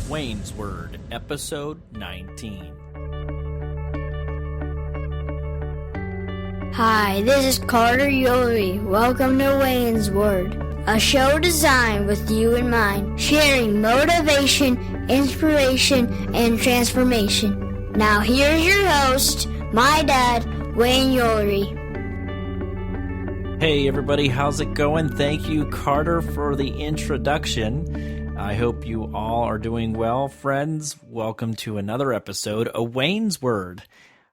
Wayne's Word, Episode 19. Hi, this is Carter Ulery. Welcome to Wayne's Word, a show designed with you in mind, sharing motivation, inspiration, and transformation. Now here's your host, my dad, Wayne Ulery. Hey everybody, how's it going? Thank you, Carter, for the introduction. I hope you all are doing well, friends. Welcome to another episode of Wayne's Word.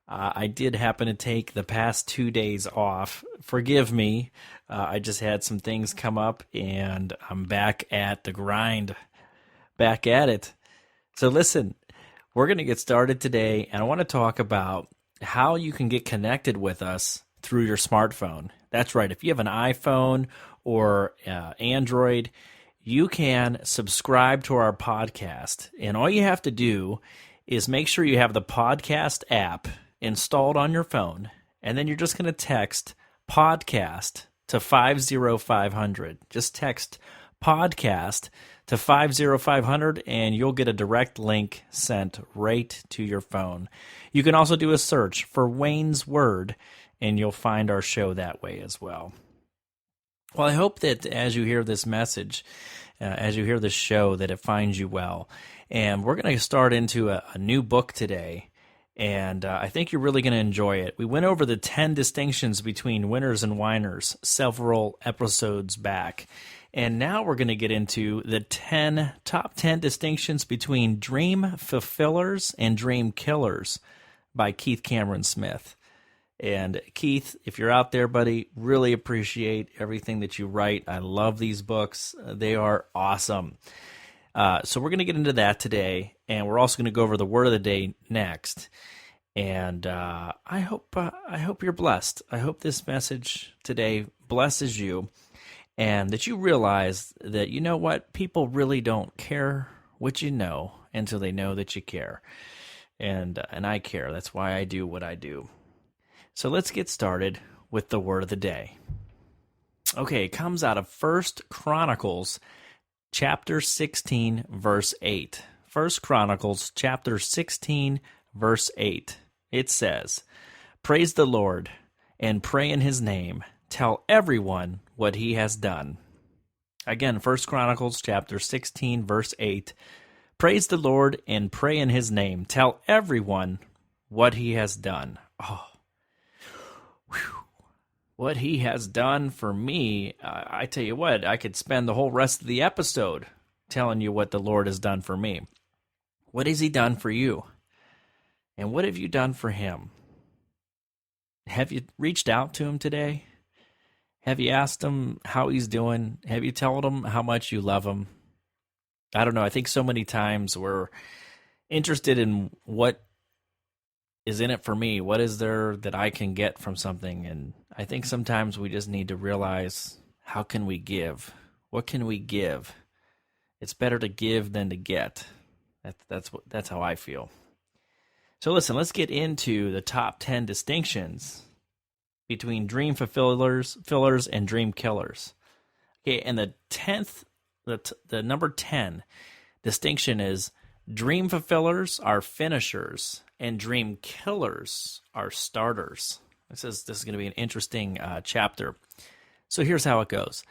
I did happen to take the past 2 days off. Forgive me. I just had some things come up, and I'm back at the grind. Back at it. So listen, we're going to get started today, and I want to talk about how you can get connected with us through your smartphone. That's right. If you have an iPhone or Android, you can subscribe to our podcast. And all you have to do is make sure you have the podcast app installed on your phone. And then you're just going to text podcast to 50500. Just text podcast to 50500 and you'll get a direct link sent right to your phone. You can also do a search for Wayne's Word and you'll find our show that way as well. Well, I hope that as you hear this message, as you hear this show, that it finds you well. And we're going to start into a new book today, and I think you're really going to enjoy it. We went over the 10 distinctions between winners and whiners several episodes back, and now we're going to get into the top 10 distinctions between dream fulfillers and dream killers by Keith Cameron Smith. And Keith, if you're out there, buddy, really appreciate everything that you write. I love these books. They are awesome. So we're going to get into that today, and we're also going to go over the word of the day next. And I hope you're blessed. I hope this message today blesses you, and that you realize that, you know what, people really don't care what you know until they know that you care. And I care. That's why I do what I do. So let's get started with the word of the day. Okay, it comes out of 1 Chronicles chapter 16, verse 8. 1 Chronicles chapter 16, verse 8. It says, "Praise the Lord and pray in his name. Tell everyone what he has done." Again, 1 Chronicles chapter 16, verse 8. "Praise the Lord and pray in his name. Tell everyone what he has done." Oh. What he has done for me, I tell you what, I could spend the whole rest of the episode telling you what the Lord has done for me. What has he done for you? And what have you done for him? Have you reached out to him today? Have you asked him how he's doing? Have you told him how much you love him? I don't know. I think so many times we're interested in what is in it for me. What is there that I can get from something? And I think sometimes we just need to realize, how can we give? What can we give? It's better to give than to get. That's how I feel. So listen, let's get into the top 10 distinctions between dream fillers and dream killers. Okay, and the number 10 distinction is dream fulfillers are finishers and dream killers are starters. This is going to be an interesting chapter. So here's how it goes.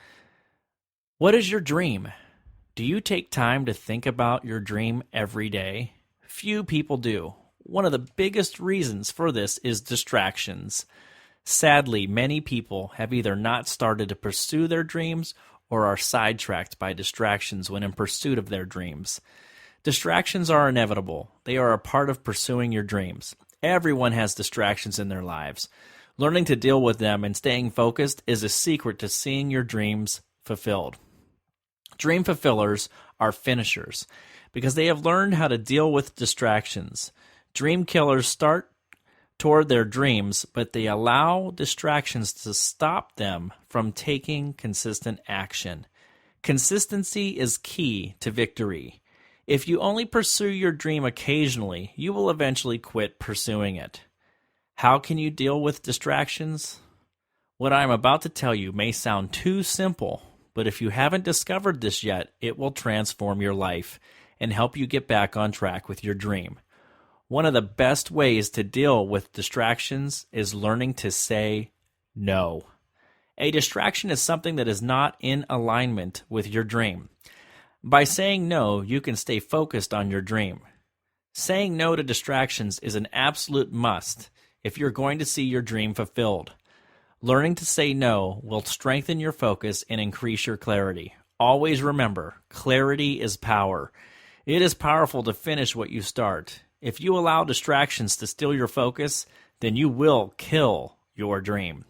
What is your dream? Do you take time to think about your dream every day? Few people do. One of the biggest reasons for this is distractions. Sadly, many people have either not started to pursue their dreams or are sidetracked by distractions when in pursuit of their dreams. Distractions are inevitable. They are a part of pursuing your dreams. Everyone has distractions in their lives. Learning to deal with them and staying focused is a secret to seeing your dreams fulfilled. Dream fulfillers are finishers because they have learned how to deal with distractions. Dream killers start toward their dreams, but they allow distractions to stop them from taking consistent action. Consistency is key to victory. If you only pursue your dream occasionally, you will eventually quit pursuing it. How can you deal with distractions? What I am about to tell you may sound too simple, but if you haven't discovered this yet, it will transform your life and help you get back on track with your dream. One of the best ways to deal with distractions is learning to say no. A distraction is something that is not in alignment with your dream. By saying no, you can stay focused on your dream. Saying no to distractions is an absolute must if you're going to see your dream fulfilled. Learning to say no will strengthen your focus and increase your clarity. Always remember, clarity is power. It is powerful to finish what you start. If you allow distractions to steal your focus, then you will kill your dream.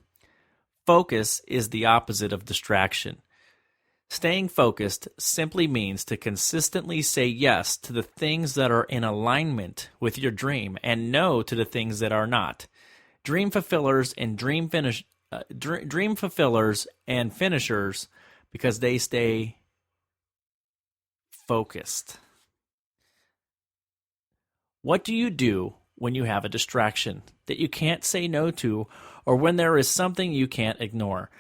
Focus is the opposite of distraction. Staying focused simply means to consistently say yes to the things that are in alignment with your dream and no to the things that are not. Dream fulfillers and finishers because they stay focused. What do you do when you have a distraction that you can't say no to, or when there is something you can't ignore?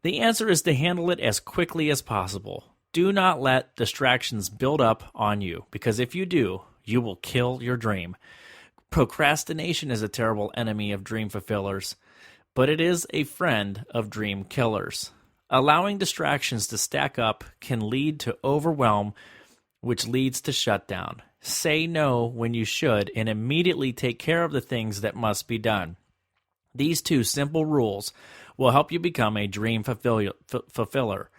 The answer is to handle it as quickly as possible. Do not let distractions build up on you, because if you do, you will kill your dream. Procrastination is a terrible enemy of dream fulfillers, but it is a friend of dream killers. Allowing distractions to stack up can lead to overwhelm, which leads to shutdown. Say no when you should, and immediately take care of the things that must be done. These two simple rules will help you become a dream fulfiller.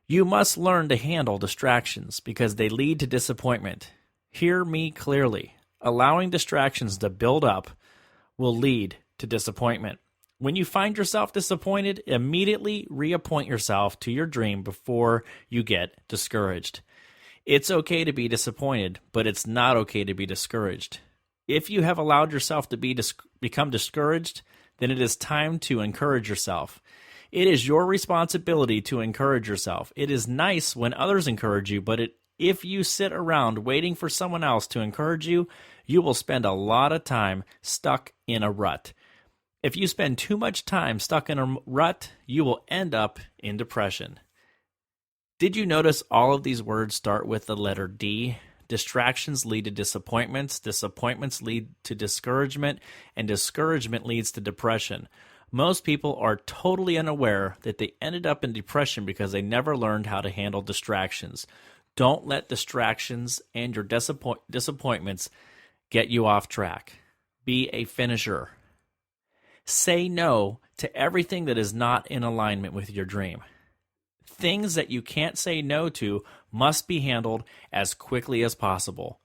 You must learn to handle distractions because they lead to disappointment. Hear me clearly. Allowing distractions to build up will lead to disappointment. When you find yourself disappointed, immediately reappoint yourself to your dream before you get discouraged. It's okay to be disappointed, but it's not okay to be discouraged. If you have allowed yourself to become discouraged, then it is time to encourage yourself. It is your responsibility to encourage yourself. It is nice when others encourage you, but if you sit around waiting for someone else to encourage you, you will spend a lot of time stuck in a rut. If you spend too much time stuck in a rut, you will end up in depression. Did you notice all of these words start with the letter D? Distractions lead to disappointments, disappointments lead to discouragement, and discouragement leads to depression. Most people are totally unaware that they ended up in depression because they never learned how to handle distractions. Don't let distractions and your disappointments get you off track. Be a finisher. Say no to everything that is not in alignment with your dream. Things that you can't say no to must be handled as quickly as possible.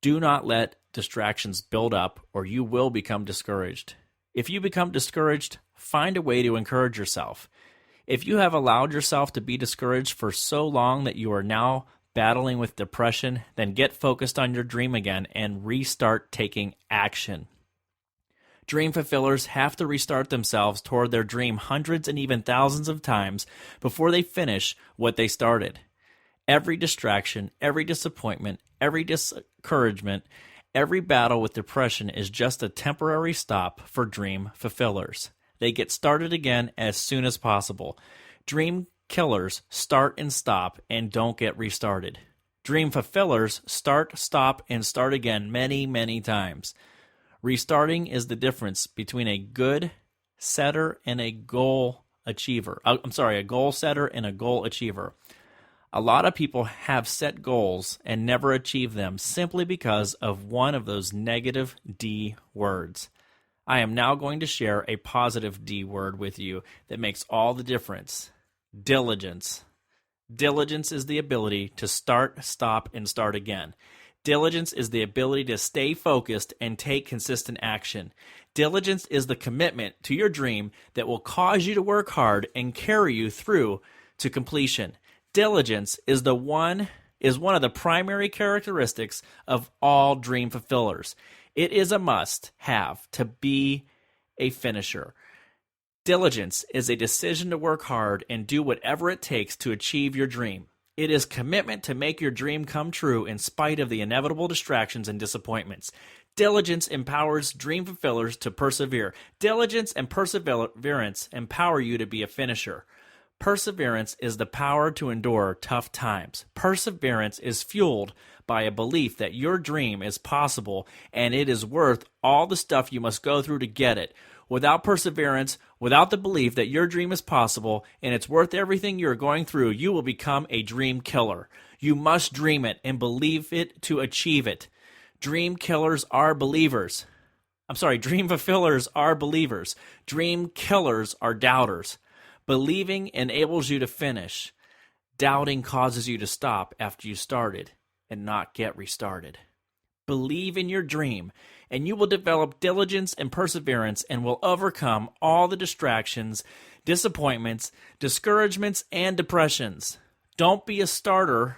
Do not let distractions build up, or you will become discouraged. If you become discouraged, find a way to encourage yourself. If you have allowed yourself to be discouraged for so long that you are now battling with depression, then get focused on your dream again and restart taking action. Dream fulfillers have to restart themselves toward their dream hundreds and even thousands of times before they finish what they started. Every distraction, every disappointment, every discouragement, every battle with depression is just a temporary stop for dream fulfillers. They get started again as soon as possible. Dream killers start and stop and don't get restarted. Dream fulfillers start, stop, and start again many, many times. Restarting is the difference between a good setter and a goal achiever. A goal setter and a goal achiever. A lot of people have set goals and never achieve them simply because of one of those negative D words. I am now going to share a positive D word with you that makes all the difference. Diligence. Diligence is the ability to start, stop, and start again. Diligence is the ability to stay focused and take consistent action. Diligence is the commitment to your dream that will cause you to work hard and carry you through to completion. Diligence is one of the primary characteristics of all dream fulfillers. It is a must-have to be a finisher. Diligence is a decision to work hard and do whatever it takes to achieve your dream. It is commitment to make your dream come true in spite of the inevitable distractions and disappointments. Diligence empowers dream fulfillers to persevere. Diligence and perseverance empower you to be a finisher. Perseverance is the power to endure tough times. Perseverance is fueled by a belief that your dream is possible and it is worth all the stuff you must go through to get it. Without perseverance, without the belief that your dream is possible and it's worth everything you're going through, you will become a dream killer. You must dream it and believe it to achieve it. Dream killers are believers. Dream fulfillers are believers. Dream killers are doubters. Believing enables you to finish. Doubting causes you to stop after you started and not get restarted. Believe in your dream, and you will develop diligence and perseverance and will overcome all the distractions, disappointments, discouragements, and depressions. Don't be a starter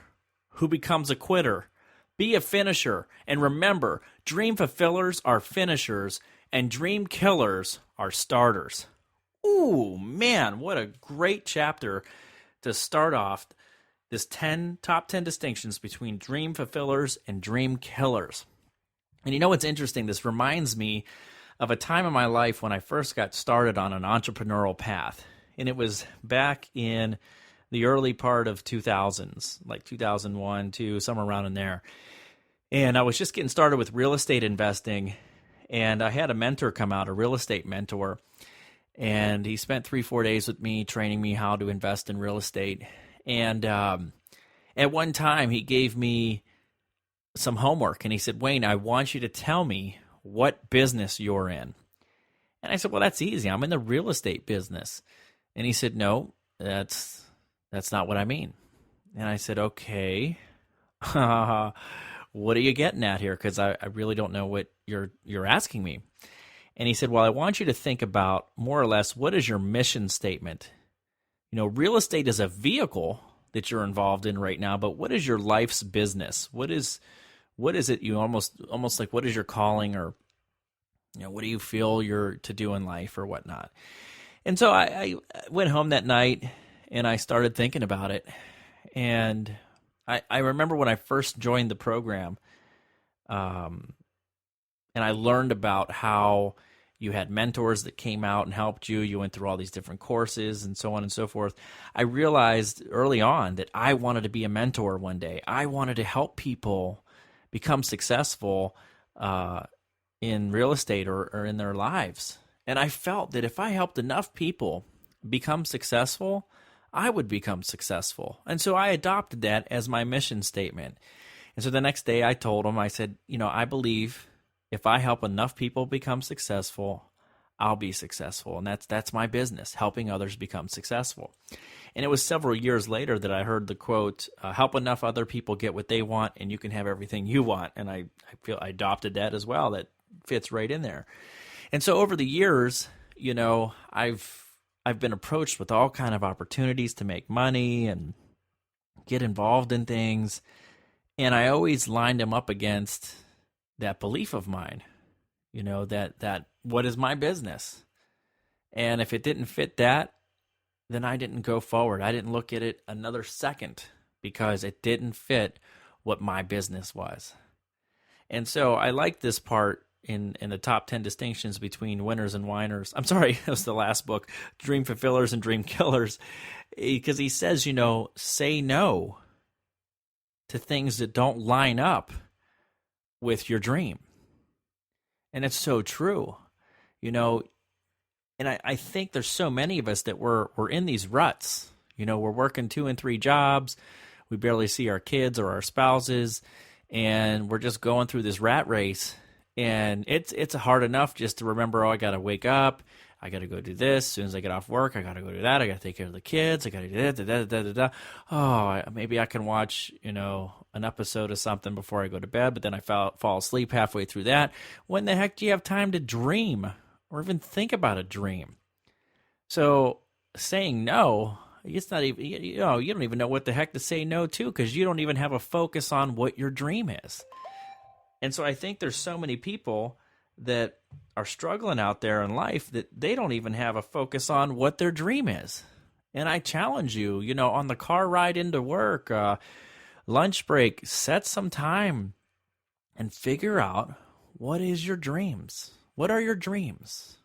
who becomes a quitter. Be a finisher, and remember, dream fulfillers are finishers, and dream killers are starters. Ooh, man, what a great chapter to start off this top 10 distinctions between dream fulfillers and dream killers. And you know what's interesting? This reminds me of a time in my life when I first got started on an entrepreneurial path. And it was back in the early part of 2000s, like 2001, 2, somewhere around in there. And I was just getting started with real estate investing. And I had a mentor come out, a real estate mentor. And he spent 3-4 days with me, training me how to invest in real estate. And at one time, he gave me some homework. And he said, Wayne, I want you to tell me what business you're in. And I said, well, that's easy. I'm in the real estate business. And he said, no, that's not what I mean. And I said, okay, what are you getting at here? Because I really don't know what you're asking me. And he said, well, I want you to think about more or less, what is your mission statement? You know, real estate is a vehicle that you're involved in right now, but what is your life's business? What is it you almost like, what is your calling, or, you know, what do you feel you're to do in life or whatnot? And so I went home that night and I started thinking about it. And I remember when I first joined the program, and I learned about how you had mentors that came out and helped you. You went through all these different courses and so on and so forth. I realized early on that I wanted to be a mentor one day. I wanted to help people become successful in real estate or in their lives. And I felt that if I helped enough people become successful, I would become successful. And so I adopted that as my mission statement. And so the next day I told him, I said, you know, I believe if I help enough people become successful, I'll be successful. And that's my business, helping others become successful. And it was several years later that I heard the quote, help enough other people get what they want and you can have everything you want. And I feel I adopted that as well. That fits right in there. And so over the years, you know, I've been approached with all kind of opportunities to make money and get involved in things. And I always lined them up against that belief of mine, you know, that what is my business? And if it didn't fit that, then I didn't go forward. I didn't look at it another second because it didn't fit what my business was. And so I like this part in the top 10 distinctions between winners and whiners. I'm sorry, that was the last book, Dream Fulfillers and Dream Killers, because he says, you know, say no to things that don't line up with your dream. And it's so true, you know, and I think there's so many of us that we're in these ruts. You know, we're working 2 and 3 jobs. We barely see our kids or our spouses, and we're just going through this rat race. And it's hard enough just to remember, oh, I got to wake up. I got to go do this. As soon as I get off work, I got to go do that. I got to take care of the kids. I got to do that. Oh, maybe I can watch, you know, an episode of something before I go to bed, but then I fall asleep halfway through that. When the heck do you have time to dream or even think about a dream? So saying no, it's not even, you know, you don't even know what the heck to say no to because you don't even have a focus on what your dream is. And so I think there's so many people that are struggling out there in life that they don't even have a focus on what their dream is. And I challenge you, you know, on the car ride into work, lunch break, set some time and figure out what is your dreams. What are your dreams?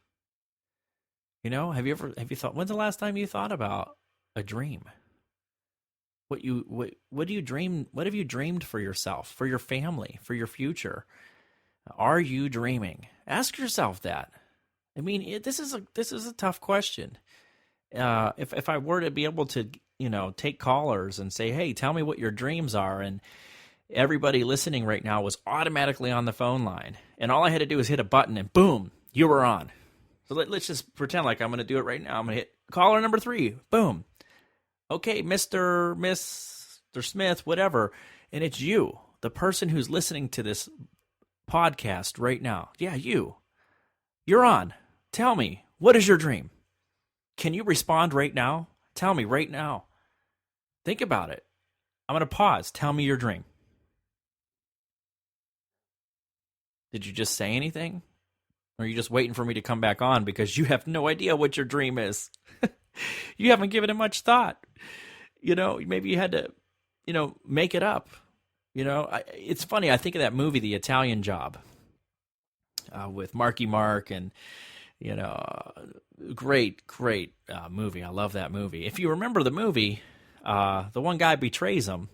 You know, have you thought, when's the last time you thought about a dream? What do you dream? What have you dreamed for yourself, for your family, for your future? Are you dreaming? Ask yourself that. I mean, this is a tough question. If I were to be able to, take callers and say, hey, tell me what your dreams are, and everybody listening right now was automatically on the phone line, and all I had to do was hit a button, and boom, you were on. So let's just pretend like I'm going to do it right now. I'm going to hit caller number 3. Boom. Okay, Mr. Smith, whatever. And it's you, the person who's listening to this podcast right now. Yeah, you. You're on. Tell me, what is your dream? Can you respond right now? Tell me right now. Think about it. I'm going to pause. Tell me your dream. Did you just say anything? Or are you just waiting for me to come back on because you have no idea what your dream is? You haven't given it much thought. Maybe you had to, make it up. It's funny. I think of that movie, The Italian Job, with Marky Mark, and great movie. I love that movie. If you remember the movie, the one guy betrays him,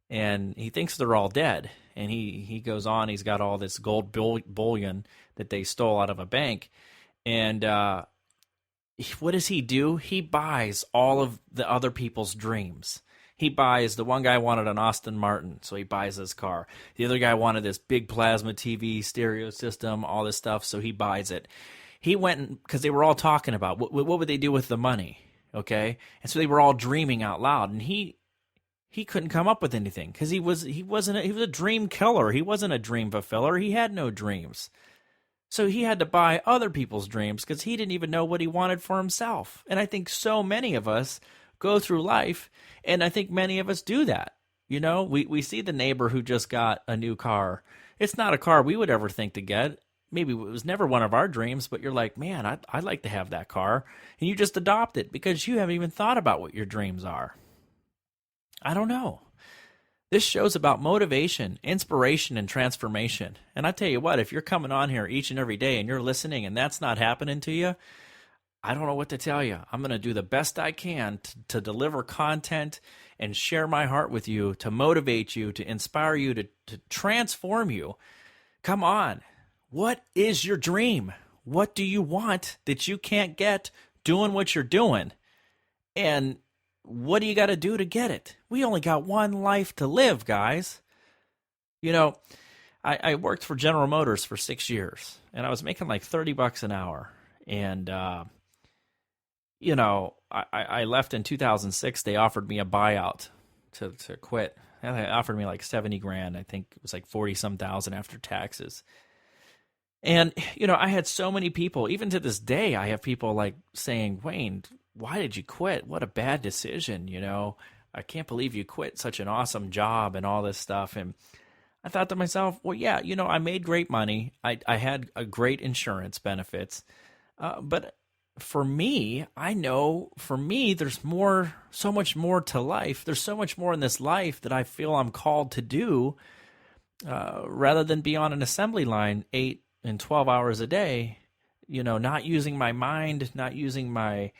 and he thinks they're all dead. And he goes on. He's got all this gold bullion that they stole out of a bank, and what does he do? He buys all of the other people's dreams. He buys, the one guy wanted an Aston Martin, so he buys his car. The other guy wanted this big plasma TV, stereo system, all this stuff, so he buys it. He went, because they were all talking about what would they do with the money, okay? And so they were all dreaming out loud, and he couldn't come up with anything because he was a dream killer. He wasn't a dream fulfiller. He had no dreams. So he had to buy other people's dreams because he didn't even know what he wanted for himself. And I think so many of us go through life, and I think many of us do that. We see the neighbor who just got a new car. It's not a car we would ever think to get. Maybe it was never one of our dreams, but you're like, man, I'd like to have that car. And you just adopt it because you haven't even thought about what your dreams are. I don't know. This show's about motivation, inspiration, and transformation. And I tell you what, if you're coming on here each and every day and you're listening and that's not happening to you, I don't know what to tell you. I'm going to do the best I can to deliver content and share my heart with you, to motivate you, to inspire you, to transform you. Come on. What is your dream? What do you want that you can't get doing what you're doing? And what do you got to do to get it? We only got one life to live, guys. I worked for General Motors for 6 years, and I was making like $30 an hour. And, I left in 2006. They offered me a buyout to quit. And they offered me like $70,000. I think it was like 40-some thousand after taxes. And, I had so many people, even to this day, I have people like saying, Wayne, why did you quit? What a bad decision, I can't believe you quit such an awesome job and all this stuff. And I thought to myself, well, yeah, I made great money. I had a great insurance benefits. But for me, I know for me, there's so much more to life. There's so much more in this life that I feel I'm called to do rather than be on an assembly line 8 and 12 hours a day, not using my mind, not using my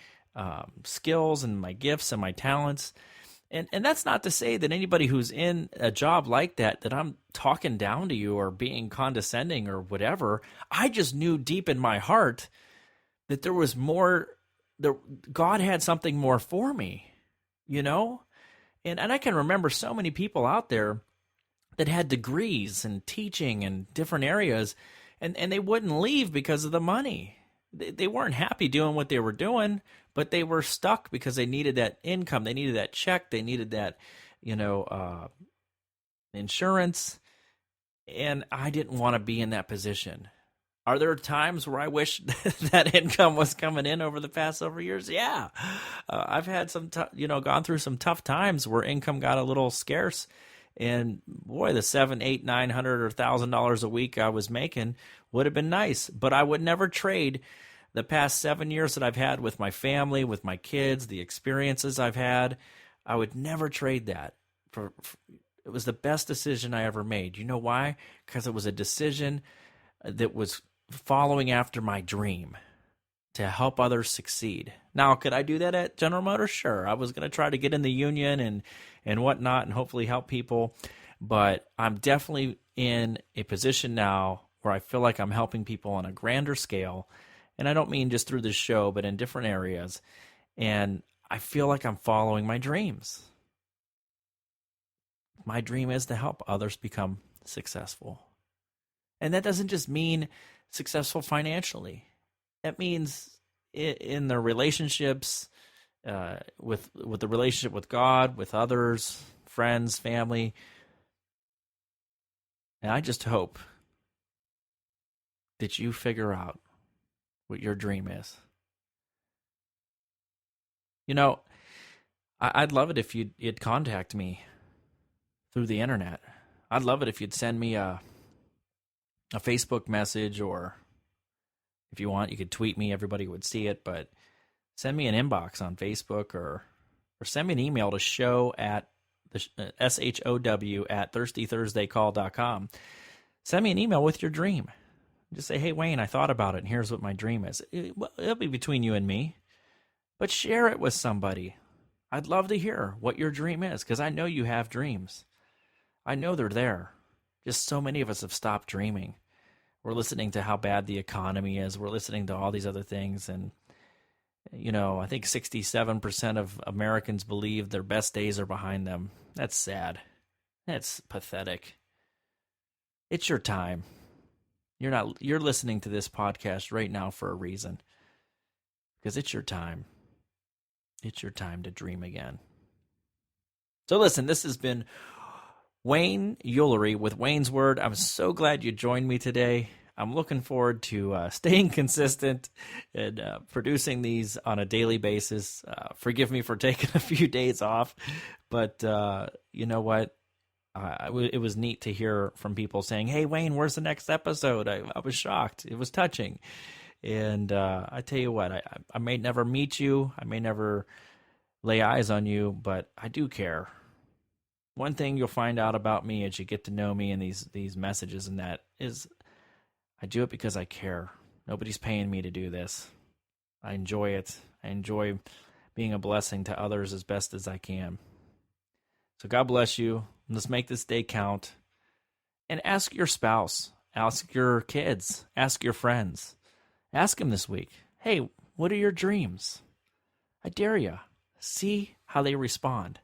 skills and my gifts and my talents. And that's not to say that anybody who's in a job like that I'm talking down to you or being condescending or whatever. I just knew deep in my heart that there was more, God had something more for me, And I can remember so many people out there that had degrees and teaching in different areas, and they wouldn't leave because of the money. They weren't happy doing what they were doing, but they were stuck because they needed that income. They needed that check. They needed that, insurance. And I didn't want to be in that position. Are there times where I wish that income was coming in over the past several years? Yeah. I've had gone through some tough times where income got a little scarce. And boy, the $700, $800, $900 or $1,000 a week I was making would have been nice, but I would never trade the past 7 years that I've had with my family, with my kids, the experiences I've had. I would never trade that. It was the best decision I ever made. You know why? Because it was a decision that was following after my dream. to help others succeed. Now, could I do that at General Motors? Sure. I was going to try to get in the union and whatnot and hopefully help people. But I'm definitely in a position now where I feel like I'm helping people on a grander scale. And I don't mean just through this show, but in different areas. And I feel like I'm following my dreams. My dream is to help others become successful. And that doesn't just mean successful financially. That means in their relationships, with the relationship with God, with others, friends, family. And I just hope that you figure out what your dream is. You know, I'd love it if you'd contact me through the internet. I'd love it if you'd send me a Facebook message, or if you want, you could tweet me. Everybody would see it, but send me an inbox on Facebook, or send me an email to show@thirstythursdaycall.com. Send me an email with your dream. Just say, hey, Wayne, I thought about it, and here's what my dream is. It'll be between you and me, but share it with somebody. I'd love to hear what your dream is, because I know you have dreams. I know they're there. Just so many of us have stopped dreaming. We're listening to how bad the economy is. We're listening to all these other things. And, you know, I think 67% of Americans believe their best days are behind them. That's sad. That's pathetic. It's your time. You're listening to this podcast right now for a reason. Because it's your time. It's your time to dream again. So listen, this has been Wayne Ulery with Wayne's Word. I'm so glad you joined me today. I'm looking forward to staying consistent and producing these on a daily basis. Forgive me for taking a few days off, but you know what? It was neat to hear from people saying, hey, Wayne, where's the next episode? I was shocked. It was touching. And I tell you what, I may never meet you. I may never lay eyes on you, but I do care. One thing you'll find out about me as you get to know me in these messages, and that is I do it because I care. Nobody's paying me to do this. I enjoy it. I enjoy being a blessing to others as best as I can. So God bless you. Let's make this day count. And ask your spouse, ask your kids, ask your friends. Ask them this week, hey, what are your dreams? I dare you. See how they respond.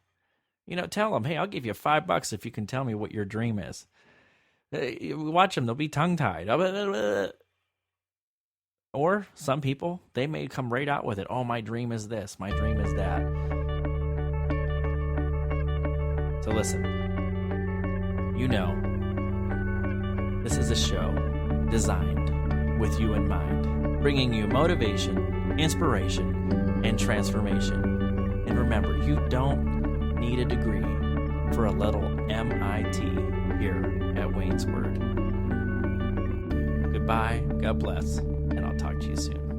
You know, tell them, hey, I'll give you $5 if you can tell me what your dream is. Watch them, they'll be tongue-tied. Or some people, they may come right out with it. Oh, my dream is this. My dream is that. So listen, you know, this is a show designed with you in mind, bringing you motivation, inspiration, and transformation. And remember, you don't need a degree for a little MIT here at Wayne's Word. Goodbye, God bless, and I'll talk to you soon.